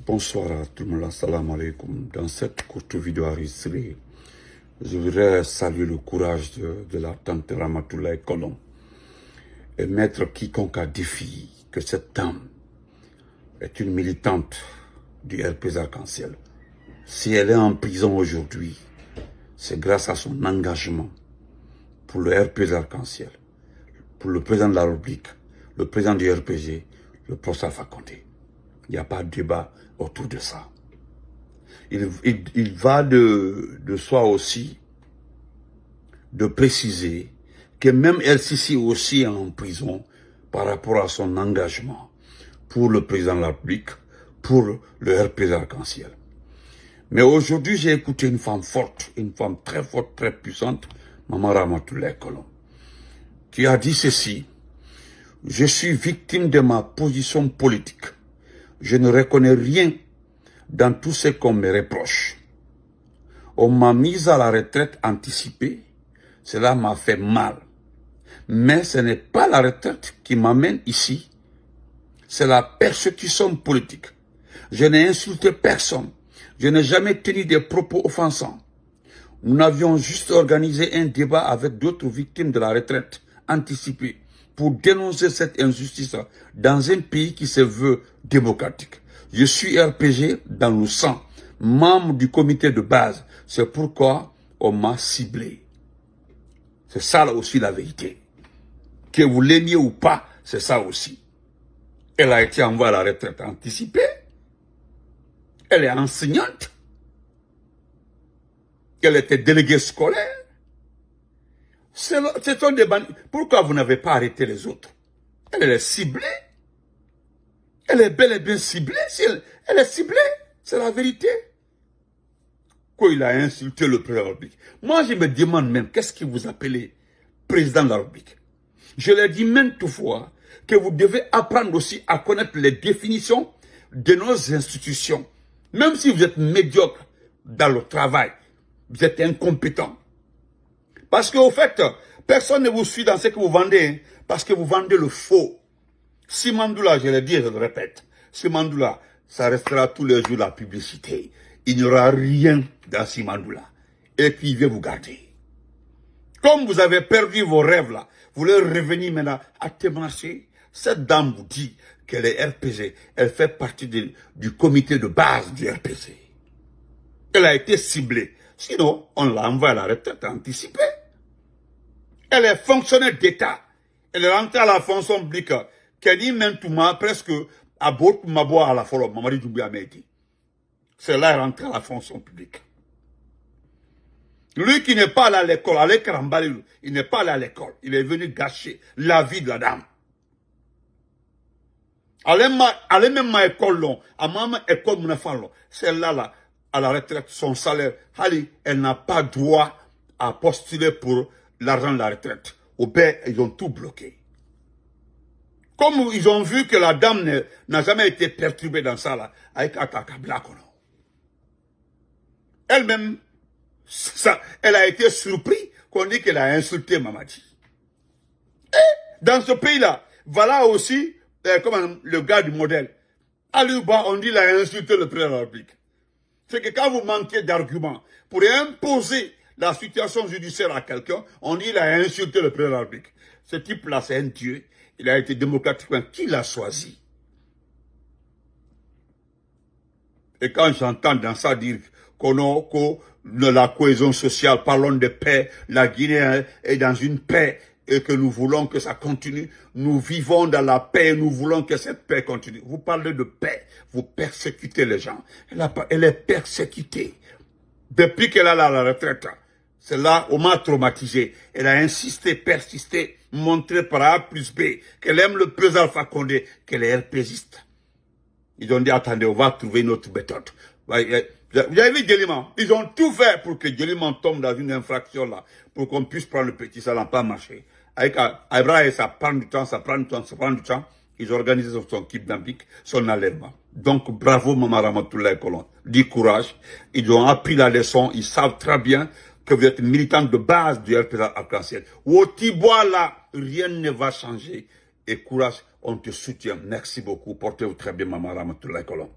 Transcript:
Bonsoir à tout le monde, assalamu alaikum. Dans cette courte vidéo enregistrée, je voudrais saluer le courage de la tante Ramatoulaye Colomb et mettre quiconque à défi que cette dame est une militante du RPZ Arc-en-Ciel. Si elle est en prison aujourd'hui, c'est grâce à son engagement pour le RPZ Arc-en-Ciel, pour le président de la République, le président du RPG, le professeur Alpha Condé. Il n'y a pas de débat autour de ça. Il va de soi aussi de préciser que même El-Sisi aussi est en prison par rapport à son engagement pour le président de la République, pour le RPG Arc-en-Ciel. Mais aujourd'hui, j'ai écouté une femme forte, une femme très forte, très puissante, Maman Ramatoulaye Colomb, qui a dit ceci: je suis victime de ma position politique. Je ne reconnais rien dans tout ce qu'on me reproche. On m'a mise à la retraite anticipée. Cela m'a fait mal. Mais ce n'est pas la retraite qui m'amène ici. C'est la persécution politique. Je n'ai insulté personne. Je n'ai jamais tenu des propos offensants. Nous avions juste organisé un débat avec d'autres victimes de la retraite anticipée pour dénoncer cette injustice dans un pays qui se veut démocratique. Je suis RPG dans le sang, membre du comité de base. C'est pourquoi on m'a ciblé. C'est ça là aussi la vérité. Que vous l'aimiez ou pas, c'est ça aussi. Elle a été envoyée à la retraite anticipée. Elle est enseignante. Elle était déléguée scolaire. Ce sont des bandits. Pourquoi vous n'avez pas arrêté les autres? Elle est ciblée. Elle est bel et bien ciblée. Si elle est ciblée, c'est la vérité. Quand il a insulté le président de la République. Moi, je me demande même, qu'est-ce que vous appelez président de la République? Je l'ai dit maintes fois que vous devez apprendre aussi à connaître les définitions de nos institutions. Même si vous êtes médiocre dans le travail, vous êtes incompétent. Parce qu'au fait, personne ne vous suit dans ce que vous vendez, parce que vous vendez le faux. Simandoula, je l'ai dit, je le répète, Simandoula, ça restera tous les jours la publicité. Il n'y aura rien dans Simandoula. Et puis il va vous garder. Comme vous avez perdu vos rêves là, vous voulez revenir maintenant à Témarché. Cette dame vous dit qu'elle est RPG, elle fait partie du comité de base du RPG. Elle a été ciblée. Sinon, on l'a envoyée à la retraite anticipée. Elle est fonctionnaire d'État. Elle est rentrée à la fonction publique. Qu'elle dit maintenant presque à bord pour m'aboire à la folle. Mamadi Doumbouya Mehdi. C'est là qu'elle est rentrée à la fonction publique. Lui qui n'est pas allé à l'école, il n'est pas allé à l'école. Il est venu gâcher la vie de la dame. Allez même à l'école, à ma école, celle-là, là, à la retraite, son salaire, elle n'a pas droit à postuler pour l'argent de la retraite. Au bien, ils ont tout bloqué. Comme ils ont vu que la dame n'a jamais été perturbée dans ça, là, avec Atakabla. Elle-même, elle a été surprise qu'on dit qu'elle a insulté Mamadi. Et dans ce pays-là, voilà aussi, comme le gars du modèle. Aluba, on dit qu'il a insulté le président de la République. C'est que quand vous manquez d'arguments pour imposer la situation judiciaire à quelqu'un, on dit qu'il a insulté le président de la République. Ce type-là, c'est un dieu. Il a été démocratiquement. Qui l'a choisi? Et quand j'entends dans ça dire qu'on a la cohésion sociale, parlons de paix, la Guinée est dans une paix et que nous voulons que ça continue. Nous vivons dans la paix, nous voulons que cette paix continue. Vous parlez de paix, vous persécutez les gens. Elle est persécutée. Depuis qu'elle est à la retraite, c'est là où on m'a traumatisé. Elle a insisté, persisté, montré par A plus B qu'elle aime le président Alpha Condé, qu'elle est RPGiste. Ils ont dit, attendez, on va trouver une autre méthode. Vous avez vu Djeliman? Ils ont tout fait pour que Djeliman tombe dans une infraction là, pour qu'on puisse prendre le petit, ça n'a pas marché. Avec Abraham, ça prend du temps, ça prend du temps, ça prend du temps. Ils ont organisé son kidnapping, son enlèvement. Donc, bravo, Maman Ramatoulaye Colomb. Du courage. Ils ont appris la leçon. Ils savent très bien que vous êtes militante de base du RPG Arc-en-Ciel. Au Tibois, là, rien ne va changer. Et courage, on te soutient. Merci beaucoup. Portez-vous très bien, Maman Ramatoulaye Colomb.